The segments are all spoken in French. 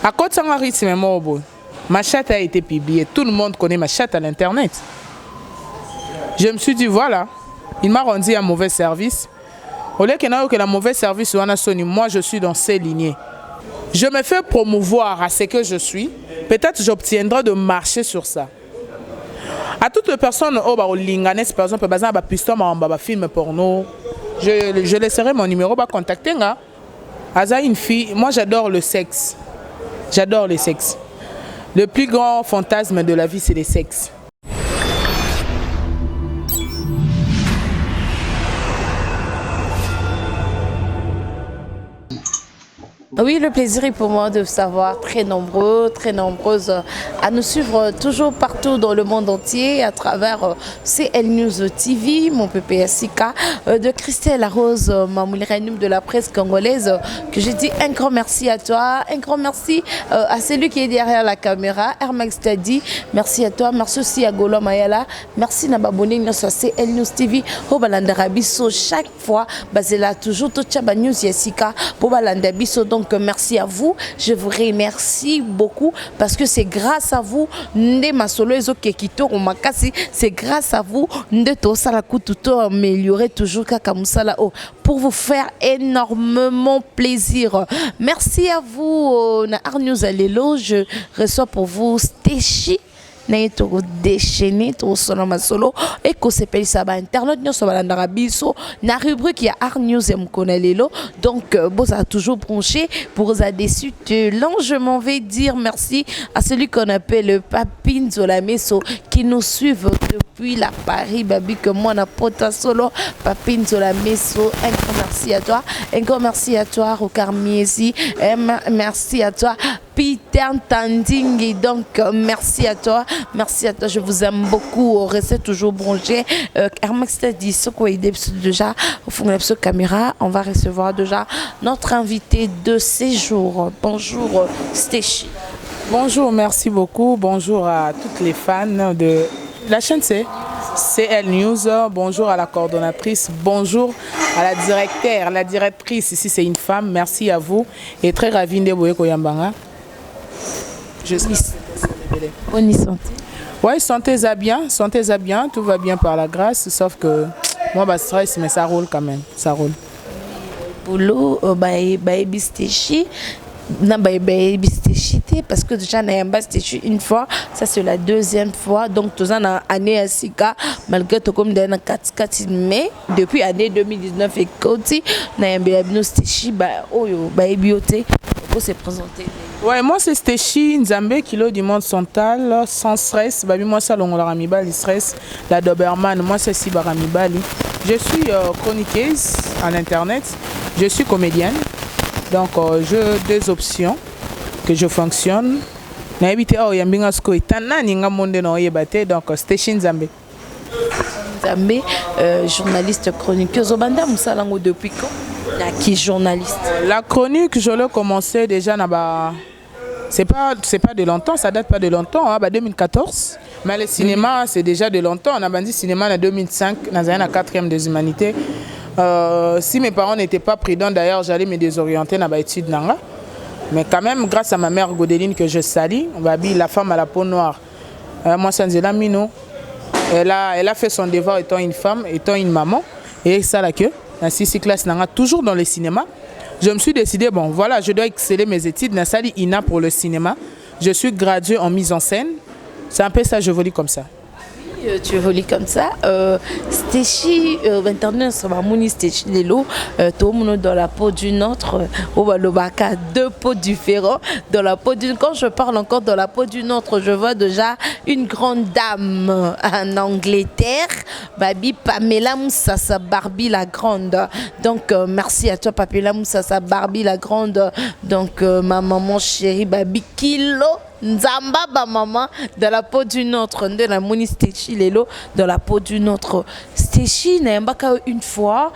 À côté de rythme, ma chatte a été publiée. Tout le monde connaît ma chatte à l'internet. Je me suis dit, voilà, il m'a rendu un mauvais service. Au lieu qu'il y ait un mauvais service, moi je suis dans ces lignées. Je me fais promouvoir à ce que je suis. Peut-être j'obtiendrai de marcher sur ça. À toutes les personnes, par exemple, film porno, je laisserai mon numéro pour contacter. Aza une fille, moi j'adore le sexe. J'adore le sexe. Le plus grand fantasme de la vie, c'est le sexe. Oui, le plaisir est pour moi de savoir très nombreuses à nous suivre toujours partout dans le monde entier à travers CL News TV, mon PPSIK, de Christelle Arose, Mamoulirainoum de la presse congolaise, que j'ai dit un grand merci à toi, un grand merci à celui qui est derrière la caméra, Hermax Tadi, merci à toi, merci aussi à Golo Mayala, merci à abonné sur CL News TV, au Balandarabiso chaque fois, c'est là toujours tout Tchaba News Yessika, pour Balandabiso. Donc merci à vous, je vous remercie beaucoup parce que c'est grâce à vous c'est grâce à vous améliorer toujours pour vous faire énormément plaisir. Merci à vous Arnews Alelo, je reçois pour vous Stéchi na to déchaîner to solo solo et que c'est payé ça ba internet nous sur la biso na rubrique il y a Art News et Mkonalelo donc bon ça a toujours branché pour vous a déçu je m'en vais dire merci à celui qu'on appelle Papine Zolameso qui nous suivent depuis la Paris babi que moi na pota solo Papine Zolameso un grand merci à toi, un grand merci à toi Rokar Miesi, merci à toi Peter Tandingi, donc merci à toi, je vous aime beaucoup, restez toujours branchés. Hermax t'a dit ce qu'on est déjà au fond de la caméra, on va recevoir déjà notre invité de séjour. Bonjour Stéchi. Bonjour, merci beaucoup, bonjour à toutes les fans de la chaîne CL News, bonjour à la coordonnatrice, bonjour à la directrice, ici c'est une femme, merci à vous et très ravie de vous Koyambanga. Je suis bonne santé. Oui, sentez-à bien, tout va bien par la grâce, sauf que moi, bah, stress, mais ça roule quand même, ça roule. Boulot, Stéchi, parce que déjà, Stéchi une fois, ça c'est la deuxième fois, donc tout ça, dans l'année à Sika, malgré tout comme dans 4 mais depuis l'année 2019, et quand Stéchi, pour se présenter. Ouais, moi c'est Stéchi Nzambe, kilo du monde central, sans stress. Babi, moi c'est Longola stress, la Doberman, moi c'est Sibaramibali. Je suis chroniqueuse à l'internet, je suis comédienne, donc j'ai deux options que je fonctionne. Donc Stéchi Nzambe. Nzambe, journaliste chroniqueuse au Banda Moussalango depuis quand? Qui journaliste? La chronique, je l'ai commencé déjà c'est pas de longtemps, ça date pas de longtemps, hein, 2014. Mais le cinéma, c'est déjà de longtemps. On a bandit cinéma en 2005, dans la 4e des humanités. Si mes parents n'étaient pas prudents, d'ailleurs, j'allais me désorienter dans l'étude. Mais quand même, grâce à ma mère Godeline que je salue, la femme à la peau noire, moi, Sanzela Mino, elle a fait son devoir étant une femme, étant une maman, et ça la queue. Ainsi, classe toujours dans le cinéma. Je me suis décidé, bon voilà, je dois exceller mes études. Nassali Ina pour le cinéma. Je suis graduée en mise en scène. C'est un peu ça, je volis comme ça. Tu évolues comme ça. Stéchi, internet, ça va mouni Stéchi Lelo, tout le monde dans la peau d'une autre, au Balobaka, deux peaux différentes. Dans la peau d'une, quand je parle encore dans la peau d'une autre, je vois déjà une grande dame en Angleterre, Babi Pamela Moussassa Barbie la grande. Donc merci à toi Pamela Moussassa Barbie la grande. Donc ma maman chérie Babi Kilo. Nzamba ba maman dans la peau d'une autre de la moni Stéchi Lelo dans la peau d'une autre Stéchi n'ayambaka une fois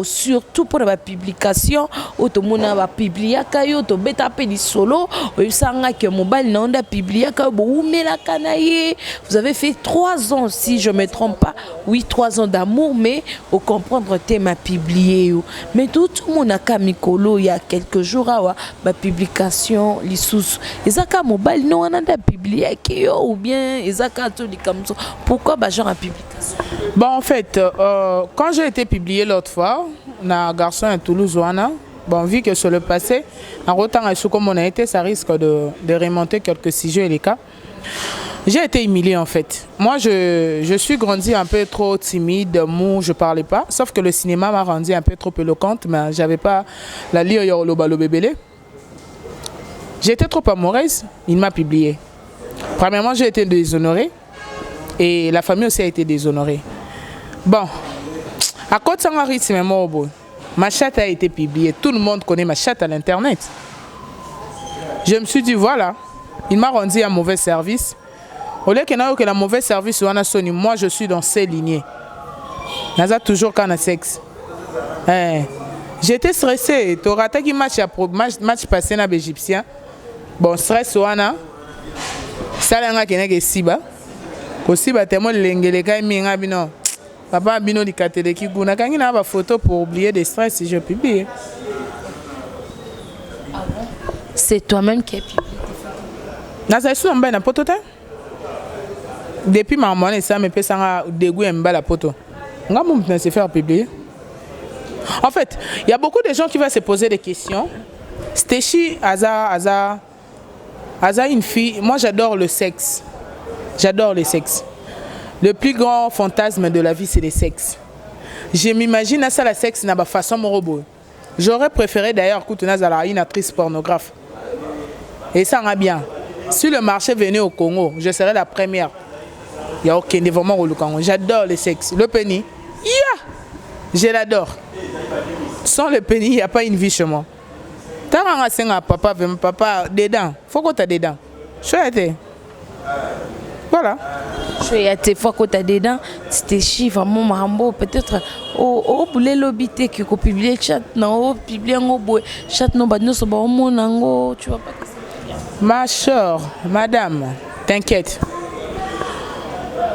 surtout pour la publication ou to mona ba publier kayo to beta pe di solo ou sanga que mobile n'onda publier ka bo umela kanaye. Vous avez fait 3 ans si je me trompe pas. Oui, 3 ans d'amour mais au comprendre thème à publier. Mais tout le monde a kamikolo il y a quelques jours à ba publication li sous. Ezaka mobile non on a publier kayo ou bien ezaka to di comme ça. Pourquoi ba genre à publication? Bon, en fait, quand j'ai été publié l'autre fois, na garçon à Toulouse, bon, vu que sur le passé, en retard et comme on a été, ça risque de remonter quelques sujets et les cas. J'ai été humilié en fait. Moi, je suis grandi un peu trop timide, mou, je parlais pas. Sauf que le cinéma m'a rendu un peu trop éloquente, mais j'avais pas la lire Yoroloba le bébélé. J'étais trop amoureuse, il m'a publié. Premièrement, j'ai été déshonorée. Et la famille aussi a été déshonorée. Bon, à côté de ça, ma chatte a été publiée. Tout le monde connaît ma chatte à l'internet. Je me suis dit, voilà, il m'a rendu un mauvais service. Au lieu qu'il y ait que la mauvaise service, moi je suis dans ces lignées. Naza toujours quand on a sexe. J'étais stressée. Tu auras qui match passé dans l'Égyptien. Bon, stress, ça l'a été siba. Aussi bâtiment l'engele kai minga bino papa bino likatele ki guna kangi na ba photo pour oublier des stress si je publie. C'est toi-même qui as publié. Na ça sou mbana photo ta. Depuis ma maman ça me pesa nga dégoût mba la photo. Nga mon peut se faire publier. En fait, il y a beaucoup de gens qui vont se poser des questions. Stéchi Aza une fille, moi j'adore le sexe. J'adore le sexe. Le plus grand fantasme de la vie, c'est le sexe. Je m'imagine à ça, le sexe n'a pas façon mon robot. J'aurais préféré d'ailleurs une actrice pornographe. Et ça va bien. Si le marché venait au Congo, je serais la première. Il n'y a aucun développement au Congo. J'adore le sexe. Le penny, je l'adore. Sans le penny, il n'y a pas une vie chez moi. T'as un papa dedans. Faut que tu aies dedans. Chouette. Voilà. Je suis à tes fois quand tu as dedans, c'était chi vraiment marambo peut-être au boulot l'obité qui publie chat non publie un chat non bah nous sommes au monde tu vois pas que c'est ma chère madame, t'inquiète.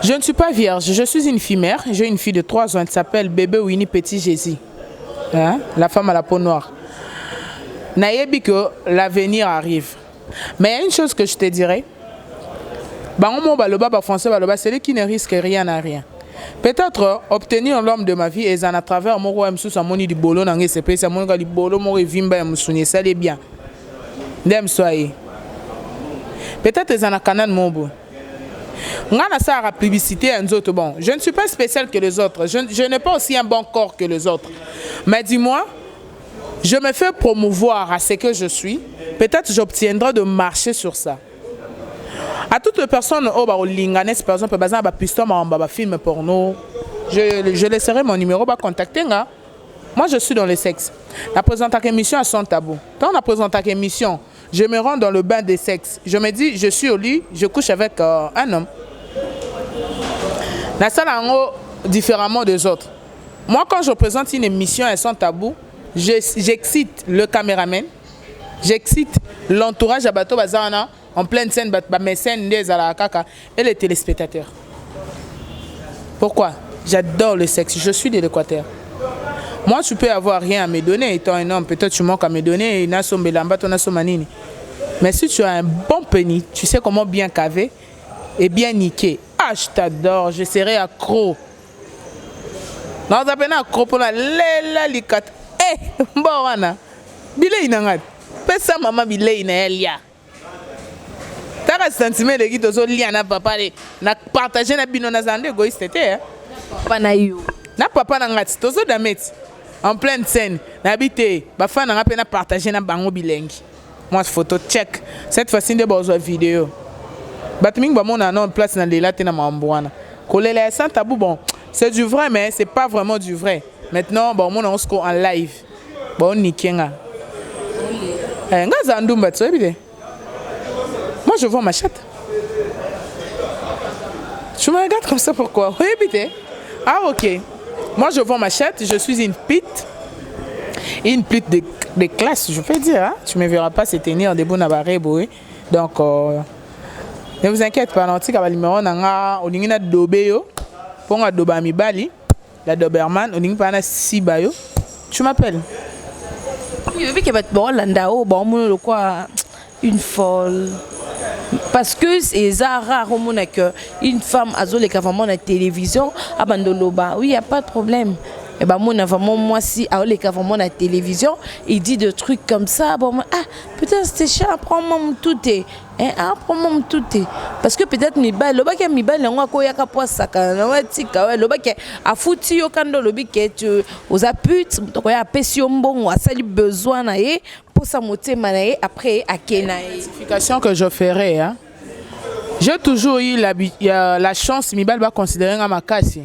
Je ne suis pas vierge, je suis une fille mère. J'ai une fille de 3 ans, elle s'appelle Bébé Winnie Petit Jésus. Hein? La femme à la peau noire. Naïebi que l'avenir arrive. Mais il y a une chose que je te dirais. Celui qui ne risque rien n'a rien. Peut-être obtenir l'homme de ma vie et à travers mon roi sous sa monnaie du bolo dans ce pays, sa monnaie du bolo, mon vimba moussouné, ça est bien. N'aime soyez. Peut-être ils en a canal mon beau. On a ça à la publicité un autre bon. Je ne suis pas spécial que les autres. Je n'ai pas aussi un bon corps que les autres. Mais dis-moi, je me fais promouvoir à ce que je suis. Peut-être j'obtiendrai de marcher sur ça. À toutes les personnes au linganès par exemple bazan ba piston ba film porno je laisserai mon numéro ba contacter nga. Moi je suis dans le sexe. La présentation émission à son tabou. Quand on a présenté émission, je me rends dans le bain des sexes. Je me dis je suis au lit, je couche avec un homme. La salle en différemment des autres. Moi quand je présente une émission à son tabou, j'excite le caméraman, j'excite l'entourage à bateau bazana. En pleine scène, mes scènes et les téléspectateurs. Pourquoi? J'adore le sexe, je suis de l'Équateur. Moi, tu peux avoir rien à me donner, étant un homme, peut-être tu manques à me donner, mais si tu as un bon pénis, tu sais comment bien caver et bien niquer. Ah, je t'adore, je serai accro. Non, ça s'appelle accro pour la likat. Eh, bon, Anna, bilé inangat. Pesa maman bilé inaelia. T'as un sentiment de qui te zo lié na papa na partager na bino na zande égoïste té. Papa na yo. Na papa na ngati to zo damet. En pleine scène, na bité, ba fa na ngapé na partager na bango bilengi. Moi photo check. Cette fois-ci de besoin vidéo. Batming ba mon en place na lela té na mambouana. Kolela sans tabou bon. C'est du vrai mais c'est pas vraiment du vrai. Maintenant bon mon on se en live. Bon nikenga. Nga zandumba tso bité. Moi, je vois ma chatte. Je me regarde comme ça, pourquoi? Oui, bité. Ah, ok. Moi, je vends ma chatte, je suis une pite. Une pite de classe, je peux dire. Hein? Tu ne me verras pas se tenir debout dans la barre. Donc, ne vous inquiétez pas, on a numéro on a Dobeyo, pour un Dobami Bali, la Doberman, on a un Sibayo. Tu m'appelles? Oui, une folle. Parce que c'est rare qu'une femme a vraiment la télévision, abandonne. Oui, il n'y a pas de problème. Et ben moi si vraiment la télévision, il dit des trucs comme ça, bon peut-être c'est cher, prends-moi tout prends-moi tout parce que peut-être mi ngwa ko yaka poisa kana watika le baki a fouti yo kando le biki tu aux aputes to ya pesio mbongo asali besoin na ye pour sa motema na ye après akena identification que je ferai hein. J'ai toujours eu la chance mi va considérer ma casse.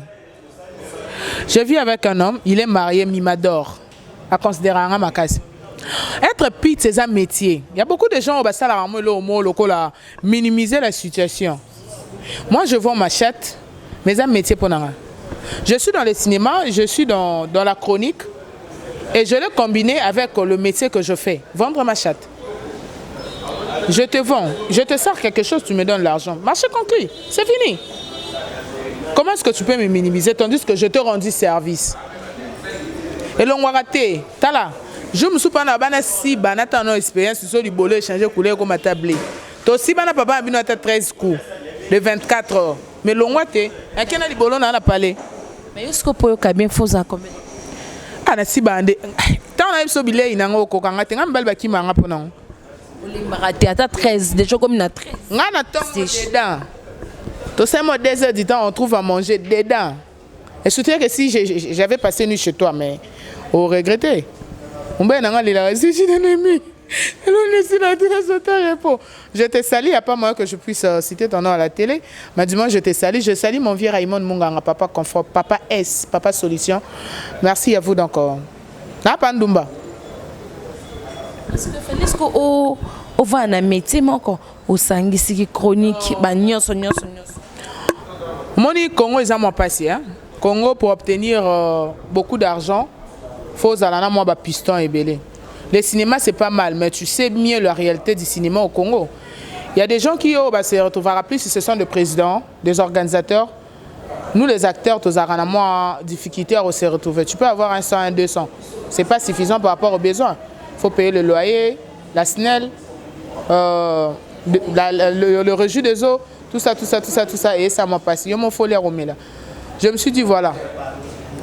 Je vis avec un homme, il est marié, il m'adore. À considérer un macasse. Être pite, c'est un métier. Il y a beaucoup de gens qui minimiser la situation. Moi, je vends ma chatte, mais c'est un métier pour nous. Je suis dans le cinéma, je suis dans la chronique et je l'ai combiné avec le métier que je fais, vendre ma chatte. Je te vends, je te sers quelque chose, tu me donnes l'argent. Marché conclu, c'est fini. Comment est-ce que tu peux me minimiser tandis que je te rendis service? Et l'on va rater. Tala, je me suis pas na si banata non expérience sur du boulot échanger couleur comme à table. Toi si bana papa a bien 13 coups de 24 heures. Mais l'on va te, à quel a du boulot n'a parlé. Mais est-ce que pour que bien faut ça combien? Ah na si bande. Tant on a so billet inango ko kanga tenga mbal baki manga ponan. On va rater à 13, déjà comme na 13. Ngana tombe dedans. Tout ça, moi, 2 heures du temps, on trouve à manger dedans. Et surtout que si j'avais passé une nuit chez toi, mais on regrettait. On va aller là, si j'ai un ami. Je te salue, il n'y a pas moyen que je puisse citer ton nom à la télé. Mais du moins, je te salue. Je salue mon vieux Raymond Munganga, papa confort, papa S, papa solution. Merci à vous donc. Napandumba. Est-ce que on va un métier au sangi chronique, Moni Congo est à mon passé. Congo pour obtenir beaucoup d'argent, faut aller moi piston et belé. Le cinéma c'est pas mal, mais tu sais mieux la réalité du cinéma au Congo. Il y a des gens qui se retrouvent plus si ce sont des présidents, des organisateurs. Nous les acteurs, tous avons moins difficulté à se retrouver. Tu peux avoir un 100, un 200. C'est pas suffisant par rapport aux besoins. Il faut payer le loyer, la SNEL, le rejet des eaux. Tout ça, et ça m'a passé. Je me suis dit, voilà,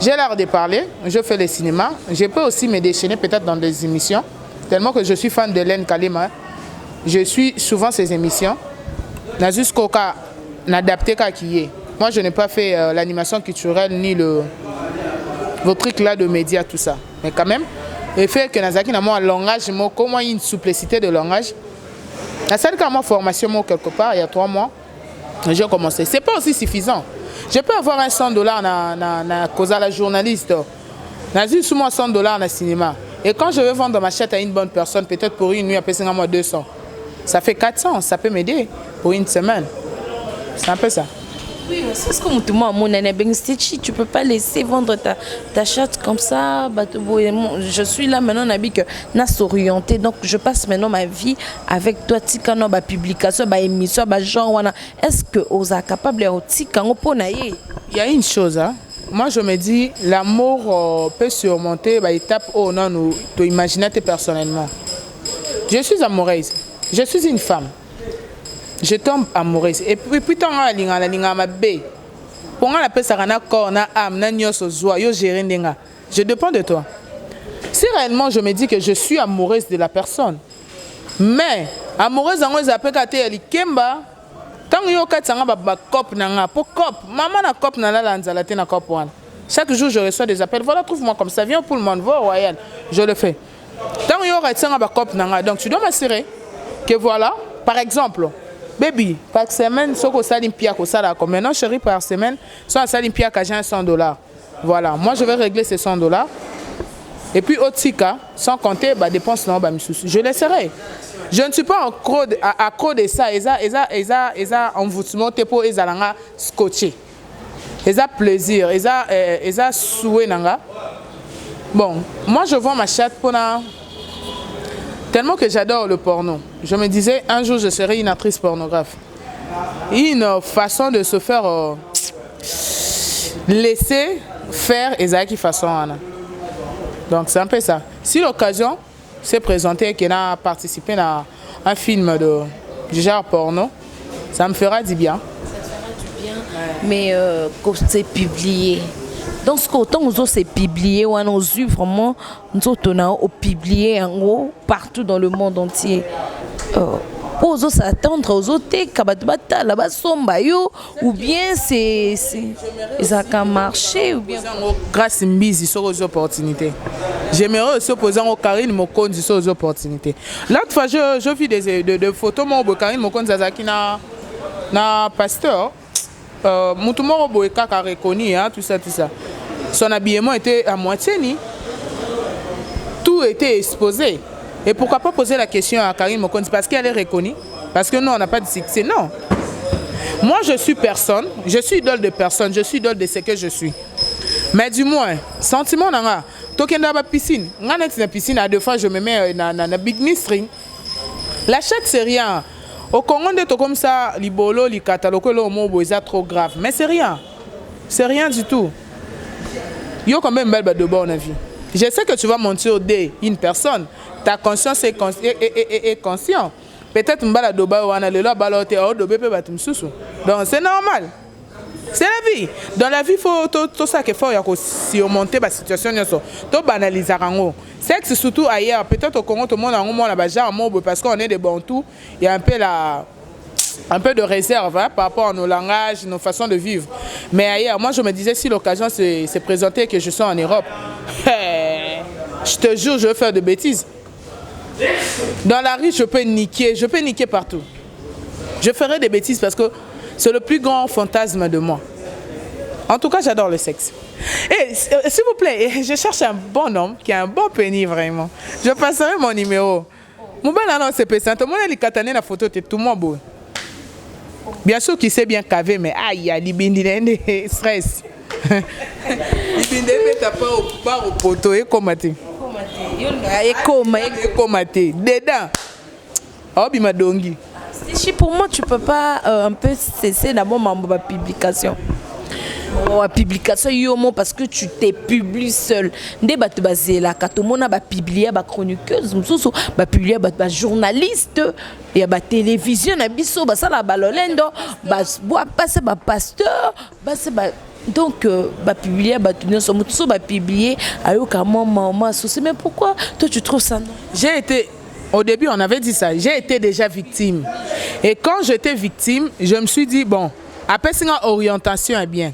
j'ai l'art de parler, je fais le cinéma, je peux aussi me déchaîner peut-être dans des émissions, tellement que je suis fan de Len Kalima. Je suis souvent ces émissions. N'a jusqu'au cas, n'adapté qu'à qui est. Moi, je n'ai pas fait l'animation culturelle ni vos trucs là de médias, tout ça. Mais quand même, le fait que Nazaki n'a pas un langage, comment il y a une supplicité de langage. La seule formation quelque part, il y a 3 mois. J'ai commencé. Ce n'est pas aussi suffisant. Je peux avoir un $100 na cause à la journaliste. J'ai sous moi $100 dans le cinéma. Et quand je veux vendre ma chatte à une bonne personne, peut-être pour une nuit, après 200. Ça fait 400, ça peut m'aider pour une semaine. C'est un peu ça. Oui, c'est ce que tu ne peux pas laisser vendre ta chatte comme ça. Je suis là maintenant, que n'a s'orienter. Donc je passe maintenant ma vie avec toi. Tikano, publication, émission, genre. Est-ce que vous êtes capable de tikano pour naïe? Il y a une chose, hein. Moi je me dis, l'amour peut surmonter l'étape où on a nous imaginer personnellement. Je suis amoureuse, je suis une femme. Je tombe amoureuse. Et puis, tant que je dépends de toi. Si réellement je me dis que je suis amoureuse de la personne, mais amoureuse en moi, appelle Kemba, tant que chaque jour je reçois des appels. Voilà, trouve-moi comme ça. Viens pour le monde, va au royal. Je le fais. Tant que donc tu dois m'assurer que voilà, par exemple. Baby, par semaine, si on salim pia comme maintenant chérie par semaine, si on salim pia j'ai $100. Voilà, moi je vais régler ces $100. Et puis au tika, sans compter dépenses non je laisserai. Je ne suis pas accro de ça, eza envoûtement pour ezalanga scotché. ils ont plaisir, ils ont souhait nanga. Bon, moi je vois ma chatte tellement que j'adore le porno. Je me disais un jour je serai une actrice pornographe. Une façon de se faire laisser faire Ezaki façon Anna. Donc c'est un peu ça. Si l'occasion s'est présentée et qu'elle a participé à un film du genre porno, ça me fera du bien. Ça fera du bien, mais quand c'est publié. Dans ce côté, nous c'est publié, on a vu vraiment, nous avons publié en gros partout dans le monde entier. Pour s'attendre aux autres, ou bien ça a marché, ou bien grâce à Mbizi sur aux opportunités. J'aimerais aussi poser au Karine Mokonzi sur aux opportunités. L'autre fois, je vis des photos de Karine Mokonzi na pasteur. Moutoumoro Boeka a reconnu, tout ça. Son habillement était à moitié ni. Tout était exposé. Et pourquoi pas poser la question à Karine Mokonzi parce qu'elle est reconnue? Parce que nous, on n'a pas de succès. Non. Moi, je suis personne. Je suis idole de personne. Je suis idole de ce que je suis. Mais du moins, sentiment nanga. Tokenda ba piscine. Ngana tina piscine à 2 fois je me mets na bikini string. La chatte c'est rien. Au Congo de to comme ça, libolo, li kataloko lo mo c'est trop grave. Mais c'est rien. C'est rien du tout. Yo quand même belle de bonne vie. Je sais que tu vas mentir une personne. Ta conscience est conscient. Peut-être mbala doba wana lelo balote o dobe pe batum susu. Donc c'est normal. C'est la vie. Dans la vie, il faut tout ça qu'il faut surmonter la situation. Il faut banaliser. Sexe surtout ailleurs. Peut-être au Congo, tout le monde a un mot parce qu'on est des Bantous. Il y a un peu de réserve par rapport à nos langages, nos façons de vivre. Mais ailleurs, moi je me disais si l'occasion s'est présentée et que je suis en Europe, je te jure, je vais faire de bêtises. Dans la rue, je peux niquer partout. Je ferai des bêtises parce que c'est le plus grand fantasme de moi. En tout cas, j'adore le sexe. Et s'il vous plaît, je cherche un bon homme qui a un bon pénis vraiment. Je passerai mon numéro. Mon bel annonce c'est pesant. Tout le monde est katané la photo, t'es tout le monde beau. Bien sûr qu'il sait bien caver, mais aïe, il y a stress. Il t'as pas au poteau et commenter. Commenter. Dedans. Oh, bima dongi. Pour moi, tu peux pas un peu cesser d'abord ma publication. La publication, parce que tu t'es publié seul. Dès que tu es là, quand on a publié des chroniqueuses, publié des journalistes, il y a la télévision, il y a la balolendo, il y a des pasteurs, donc, publier, publier, mais pourquoi toi tu trouves ça non? J'ai été, au début on avait dit ça, j'ai été déjà victime. Et quand j'étais victime, je me suis dit, bon, après c'est une orientation est bien.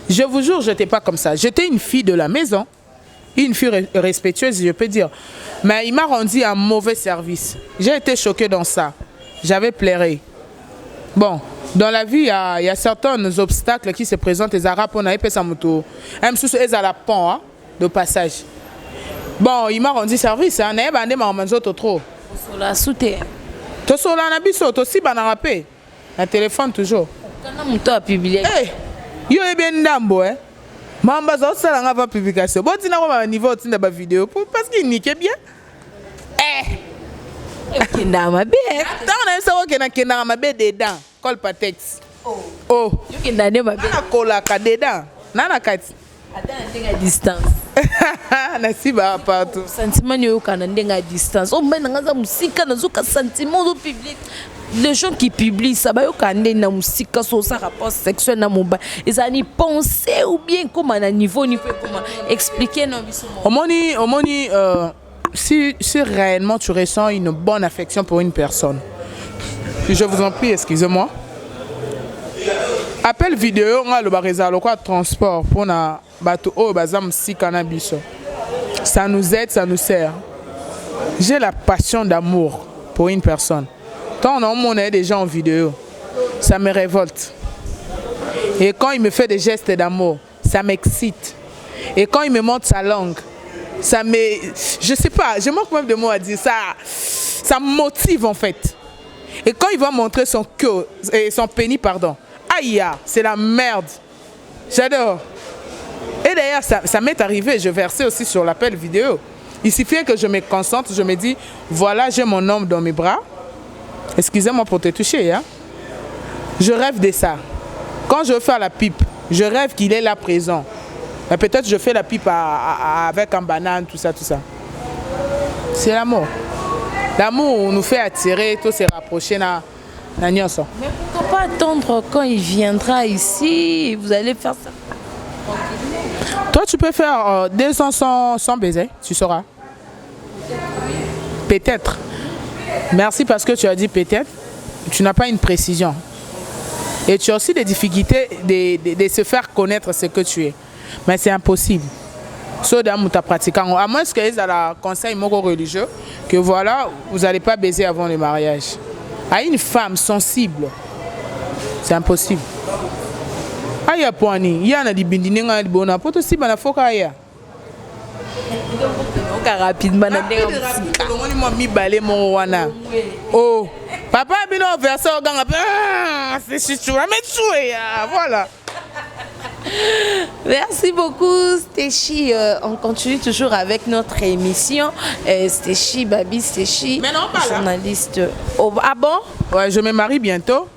Je vous jure, je n'étais pas comme ça. J'étais une fille de la maison, une fille respectueuse, je peux dire. Mais il m'a rendu un mauvais service. J'ai été choquée dans ça. J'avais pleuré. Bon. Dans la vie, il y a certains obstacles qui se présentent. Les Arabes, on a épais sa moto. Même si c'est à la pont de passage. Bon, il m'a rendu service. On a bandé ma manzo trop. La soute. To sola na biso, to si bana rappé. Un téléphone toujours. Quand on a publié. Eh, yo bien ndambo Mamba za sala nga va publication. Bon tina ko niveau tina ba vidéo parce qu'il nique bien. Kenda mabe. Tant on a ça que kenda mabe dedans. Col patex. Oh. You kenda ne mabe. Na kola ka dedans. Nana kati. À distance. Na si ba partout. Sentiment yo kana ndenga à distance. O ben nga za musika na zuka sentiment au public. Les gens qui publient ça ba yo kana na musika so ça rapport sexuel na moba. Ils ont ni penser ou bien comment à niveau ni peut comment expliquer non biso. Omoni si réellement tu ressens une bonne affection pour une personne. Je vous en prie, excusez-moi. Appel vidéo, on a le baréza, le quoi transport pour na bateau au bazam si cannabis. Ça nous aide, ça nous sert. J'ai la passion d'amour pour une personne. Quand on a des gens en vidéo, ça me révolte. Et quand il me fait des gestes d'amour, ça m'excite. Et quand il me montre sa langue, ça me... Je sais pas, je manque même de mots à dire. Ça me motive en fait. Et quand il va montrer son pénis, pardon, aïe, c'est la merde. J'adore. Et d'ailleurs, ça m'est arrivé, je versais aussi sur l'appel vidéo. Il suffit que je me concentre, je me dis, voilà, j'ai mon homme dans mes bras. Excusez-moi pour te toucher. Hein? Je rêve de ça. Quand je veux faire la pipe, je rêve qu'il est là présent. Mais peut-être je fais la pipe avec un banane, tout ça, tout ça. C'est l'amour. L'amour nous fait attirer, tout se rapprocher. Mais pourquoi pas attendre quand il viendra ici, vous allez faire ça? Toi, tu peux faire 2 ans sans baiser, tu sauras. Peut-être. Merci parce que tu as dit peut-être. Tu n'as pas une précision. Et tu as aussi des difficultés de se faire connaître ce que tu es. Mais c'est impossible. Sauf dans ta pratiquant. À moins que y ait un conseil religieux que voilà, vous n'allez pas baiser avant le mariage. À une femme sensible, c'est impossible. Aya poani, il y a des bindinga de bona, pour aussi bana foka ya. Rapidement, oh, papa bino verser au gang, c'est chuchu, mais voilà. Merci beaucoup Stéchi. On continue toujours avec notre émission. Stéchi, Babi Stéchi, journaliste. Oh, ah bon? Ouais, je me marie bientôt.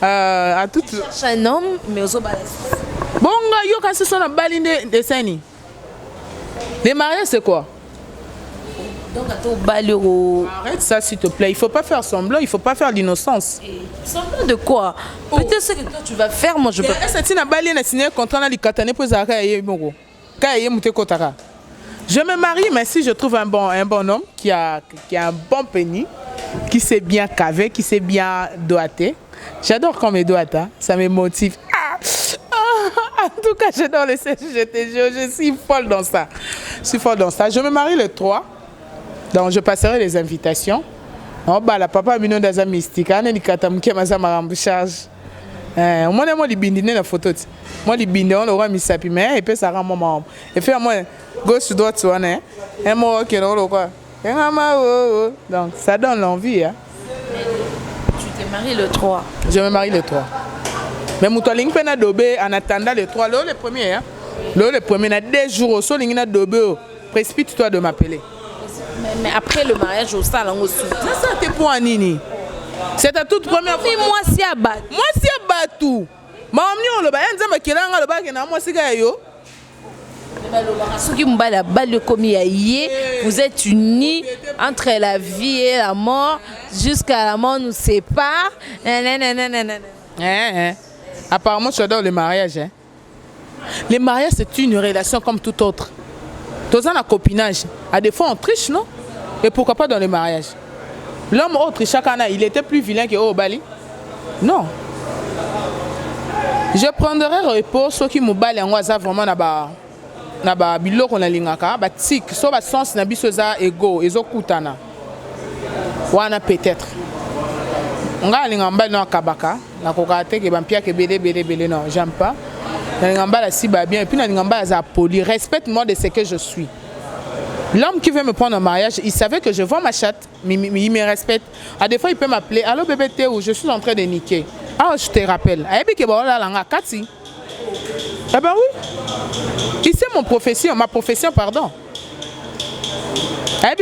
À tout. Je cherche un homme, mais aux autres. Bon, yo quand ce sont la baline de Sani. Les mariages c'est quoi? Donc à tout balero. Arrête ça s'il te plaît. Il faut pas faire semblant, il faut pas faire l'innocence. Semblant de quoi? Peut-être ce que toi tu vas faire, moi je peux. C'est une baline signé contrat na likatane pour zakaye moko. Kaye mute kotaka. Je me marie, mais si je trouve un bon homme qui a un bon pénis, qui sait bien caver, qui sait bien doigter. J'adore quand mes doigts, hein. Ça me motive. En tout cas, j'adore les CGT. Je suis folle dans ça. Je suis folle dans ça. Je me marie le 3. Donc, je passerai les invitations. Oh, bah, la papa mino daza mystique. Ane ni katamuke maza marambouchage. Moi, je libindine la photo. Moi, libindine, on aura mis ça. Mais, et puis, ça rend mon membre. Et puis, moi, gauche, droite, tu vois, hein. Et moi, ok, non, quoi. Donc, ça donne l'envie, hein. Tu t'es marié le 3. Je me marie le 3. Mais Moutoualing peut na dobé en attendant le 3. Le premier, hein. Le premier, na 2 jours au sol, il na dobé. Précipite-toi de m'appeler. Mais après le mariage au salon aussi. Ça, t'es pour un nini. C'est ta toute première fois. Moi, si à battre. Moi, si à battre. Maman, le bain, on qui l'a le bain, moi, c'est gaillot. Vous êtes unis entre la vie et la mort jusqu'à la mort nous sépare. Apparemment, tu adores le mariage. Hein? Le mariage, c'est une relation comme toute autre. Dans un copinage, à des fois, on triche, non? Et pourquoi pas dans le mariage? L'homme autre, chaque année, il était plus vilain que Bali? Non. Je prendrai repos, ceux qui me balent en WhatsApp vraiment na biloko na lingaka ba tik so ba sens na biso za ego ezokutana wana peut-être nga lingamba na kabaka na kokate ke bampia ke belé non j'aime pas na lingamba la si ba bien et puis na lingamba za poli respecte-moi de ce que je suis. L'homme qui veut me prendre en mariage, il savait que je vends ma chatte, mais il me respecte. À des fois, il peut m'appeler, allô bébé Théo, je suis en train de niquer. Ah, je te rappelle. Ah ben oui. Ici, ma profession, pardon.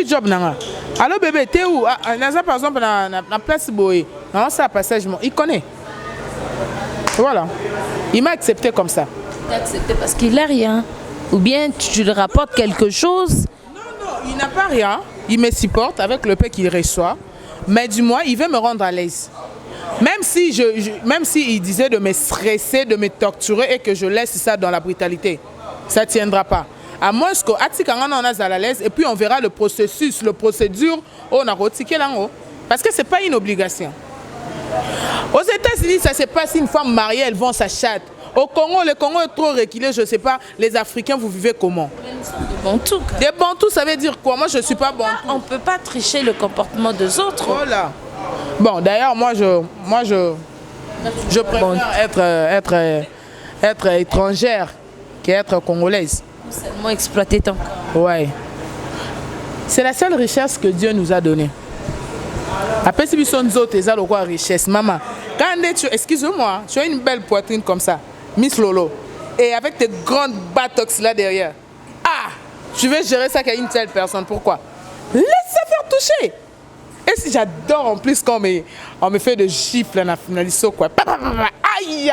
Job nanga. Allô bébé, t'es où? Par exemple, na place Boé. Non, ça passage, il connaît. Voilà. Il m'a accepté comme ça. Il t'a accepté parce qu'il n'a rien. Ou bien tu lui rapportes quelque chose. Non, il n'a pas rien. Il me supporte avec le paix qu'il reçoit. Mais du moins, il veut me rendre à l'aise. Même si il disait de me stresser, de me torturer et que je laisse ça dans la brutalité, ça ne tiendra pas. À moins qu'on a à l'aise et puis on verra le processus, la procédure, on a retiré là-haut. Parce que ce n'est pas une obligation. Aux États-Unis, ça se passe une femme mariée, elle vend sa chatte. Au Congo, le Congo est trop reculé, je ne sais pas, les Africains, vous vivez comment? Des bantous. Des bantous, ça veut dire quoi? Moi, je ne suis pas bantou. On ne peut pas tricher le comportement des autres. Voilà. Bon, d'ailleurs, moi, je préfère être étrangère qu'être congolaise. Seulement exploiter ton corps. Ouais. C'est la seule richesse que Dieu nous a donnée. Après, si nous autres, ils ont richesse. Maman, quand excuse-moi, tu as une belle poitrine comme ça. Miss Lolo. et avec tes grandes batox là derrière. Ah, tu veux gérer ça qu'à une telle personne, pourquoi? Laisse ça faire toucher. Et si j'adore en plus quand on me fait de gifles en finalisant quoi. Aïe,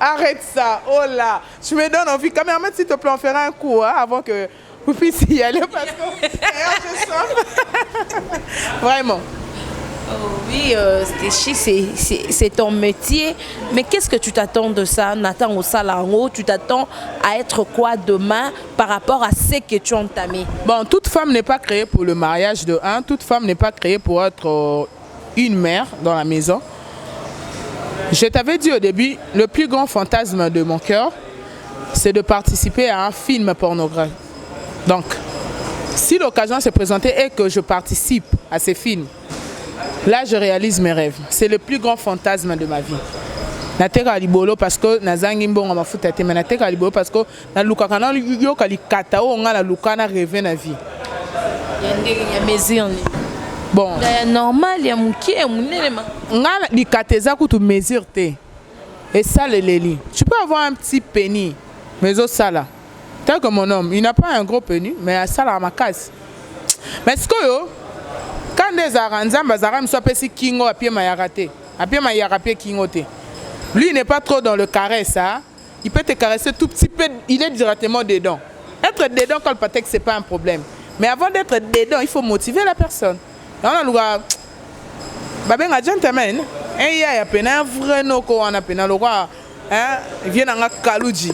arrête ça, oh là. Tu me donnes envie. Caméraman, s'il te plaît, on fera un coup hein, avant que vous puissiez y aller parce que je sens. Vraiment. Oh oui, Stéchi, c'est ton métier. Mais qu'est-ce que tu t'attends de ça, Nathan, au salon? Tu t'attends à être quoi demain par rapport à ce que tu as entamé? Bon, toute femme n'est pas créée pour le mariage de un. Toute femme n'est pas créée pour être une mère dans la maison. Je t'avais dit au début, le plus grand fantasme de mon cœur, c'est de participer à un film pornographique. Donc, si l'occasion s'est présentée et que je participe à ces films, là, je réalise mes rêves. C'est le plus grand fantasme de ma vie. Nateka libolo parce que nazangi mbongo mafuta te mais nateka libolo parce que na luka kana yo kali kata o nga la luka na rêver na vie. Ya mesure ni. Bon. Ya normal ya mukie munene ma. Nga li kateza ku tu mesure te. Et ça le leli. Tu peux avoir un petit pénis mais au sala. Tel que mon homme, il n'a pas un gros pénis mais à sala à ma case. Mais ce que yo quand des aranzamba zaram soit pesi kingo à pied mayarate. À pied mayarate kingo te. Lui, il n'est pas trop dans le caresse, ça. Il peut te caresser tout petit peu, il est directement dedans. Être dedans quand le patek, ce n'est pas un problème. Mais avant d'être dedans, il faut motiver la personne. Là, on a le droit. Un gentleman, il y a un vrai noko, on a le droit. Il vient dans un kaluji.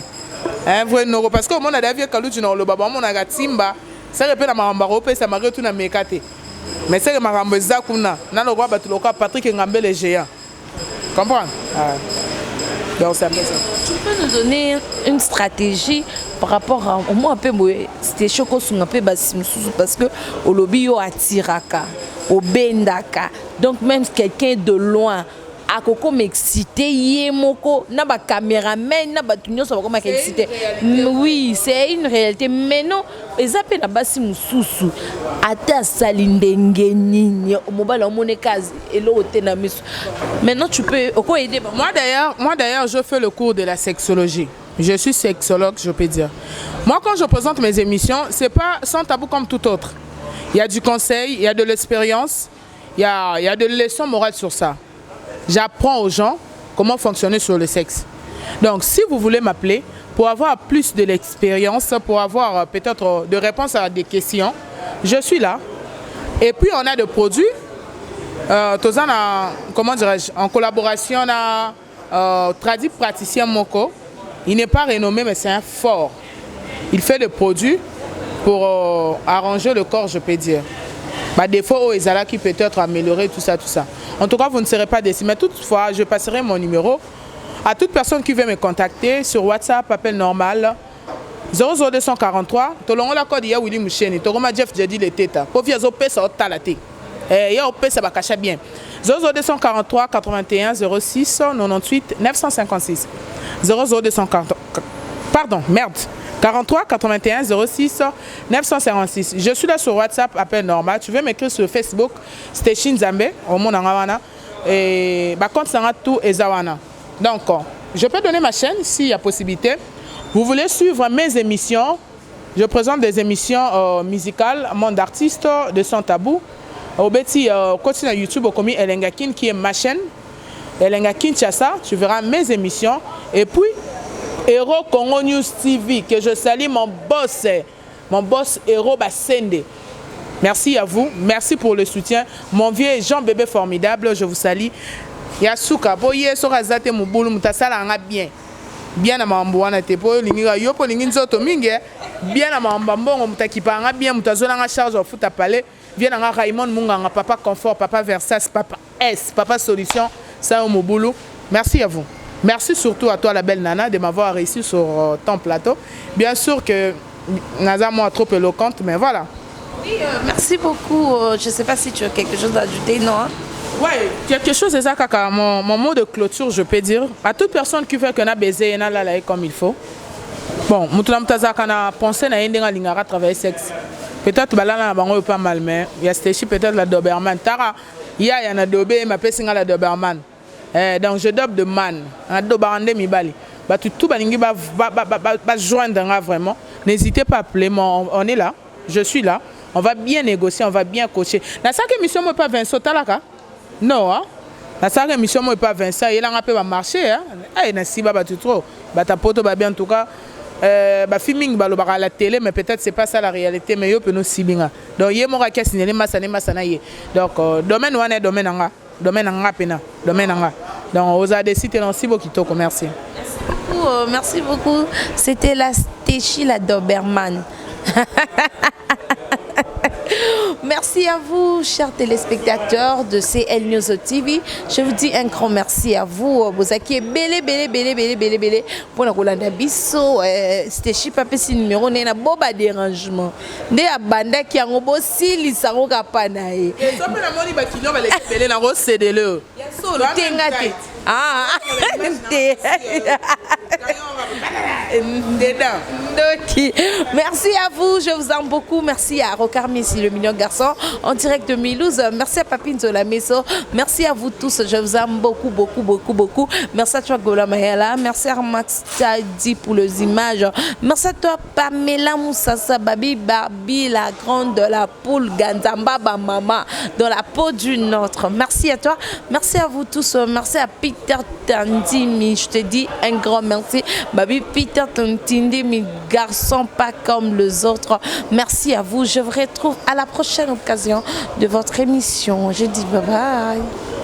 Un vrai noko. Parce que mon a d'avis kaluji dans le baba, mon a timba. Ça répète à ma rambarope, ça m'a retourné à mekate. Mais c'est que ma rambeza kuna. Dans le roi, Patrick Ngambe les géants. Comprends? Donc, c'est un peu ça. Tu peux nous donner une stratégie par rapport à au moins un peu c'était choco sur un peu parce que au lobby yo atiraka au bendaka donc même quelqu'un de loin à koko m'exciter yemoko na ba caméraman na ba tunyo ça va comme excité oui c'est une réalité mais non ezape na basi mususu ata salindenge nini mobile on monekazi elo tena misu maintenant tu peux oko aider moi d'ailleurs je fais le cours de la sexologie. Je suis sexologue, je peux dire. Moi quand je présente mes émissions, c'est pas sans tabou comme tout autre. Il y a du conseil, il y a de l'expérience, il y a de leçons morales sur ça. J'apprends aux gens comment fonctionner sur le sexe. Donc, si vous voulez m'appeler pour avoir plus de l'expérience, pour avoir peut-être de réponses à des questions, je suis là. Et puis, on a des produits, comment dirais-je, en collaboration, on a Tradi Praticien Moko. Il n'est pas renommé, mais c'est un fort. Il fait des produits pour arranger le corps, je peux dire. Bah, des fois, au Ezala qui peut-être améliorer tout ça. En tout cas, vous ne serez pas déçus. Mais toutefois, je passerai mon numéro à toute personne qui veut me contacter sur WhatsApp, appel normal 00243. Tolongo la code ya Willy Moucheni. Togoma Jeff Jadi le teta. Pofi azo pesa otalate. Ya opesa bakacha bien. 00243 81 06 98 956. 00240. Pardon, merde. 43 81 06 956. Je suis là sur WhatsApp, appel normal. Tu veux m'écrire sur Facebook, Stéchi Nzambe, au monde en Hawana. Et par contre, ça tout Ezawana. Donc, je peux donner ma chaîne s'il y a possibilité. Vous voulez suivre mes émissions? Je présente des émissions musicales, monde d'artistes, de Sans Tabou. Au Betty, continue à YouTube, au commis Elengakin, qui est ma chaîne. Elengakin Chassa, tu verras mes émissions. Et puis, Héros Congo News TV, que je salue mon boss Héros Bassende. Merci à vous, merci pour le soutien. Mon vieux Jean Bébé formidable, je vous salue. Yasuka, boye sorazate mubulu mutasala nga bien. Bien na mambuana te po linga yopo linginzo to mingi. Bien na mambambongo mutakipa nga bien mutazola nga charge of futa palais. Bien nga Raymond Munga nga papa confort, papa Versas, papa S, papa solution, ça au mubulu. Merci à vous. Merci surtout à toi, la belle Nana, de m'avoir réussi sur ton plateau. Bien sûr que Naza, moi, trop éloquente, mais voilà. Oui, merci beaucoup. Je ne sais pas si tu as quelque chose à ajouter, non? Oui, quelque chose, c'est ça, Kaka. Mon mot de clôture, je peux dire, à toute personne qui fait qu'on a baisé, on a la comme il faut. Bon, Moutoulam Taza, qu'on a pensé à l'ingara travailler sexe. Peut-être que là, on a pas mal, mais il y a Stéchi, peut-être la Doberman. Tara, il y a Dobé, ma personne la Doberman. Donc je dobe de man, tout balingi joindre vraiment. N'hésitez pas à appeler, on est là, je suis là. On va bien négocier, on va bien coacher. Na ça que mission moi pas Vincent Talaka. Non hein. Na ça que mission moi pas Vincent, il a un peu marché hein. Eh na si ba tout trop. Ba ta poto ba bien en tout cas. Filming à la télé, mais peut-être c'est pas ça la réalité, mais yo peut nous sibinga. Donc yé mora ke signaler masana yé. Donc domaine wana domaine anga pena, domaine anga. Donc aux adécités dans si beaucoup merci. Merci beaucoup. C'était la Stéchi la Doberman. Merci à vous, chers téléspectateurs de CL News TV. Je vous dis un grand merci à vous. Vous avez belé pour la Rolanda Bisso. C'était Chipapé si numéro n'est pas boba dérangement. Né à banda qui a un beau style, ils sont capana. Et ça peut la moni bakino va les belé na rose c'est le. Solo tengate. Ah. Merci à vous, je vous aime beaucoup. Merci à Rocard Messi, le mignon garçon, en direct de Milouz. Merci à Papine Zola Meso. Merci à vous tous, je vous aime beaucoup. Merci à toi, Gola Mahela. Merci à Max Tadi pour les images. Merci à toi, Pamela Moussassa, Babi Barbie, la grande de la poule, Ganzamba, Mama, dans la peau d'une autre. Merci à toi, merci à vous tous. Merci à Peter Tandimi, je te dis un grand merci. Babi Peter Tandimi, garçon pas comme les autres. Merci à vous. Je vous retrouve à la prochaine occasion de votre émission. Je dis bye bye.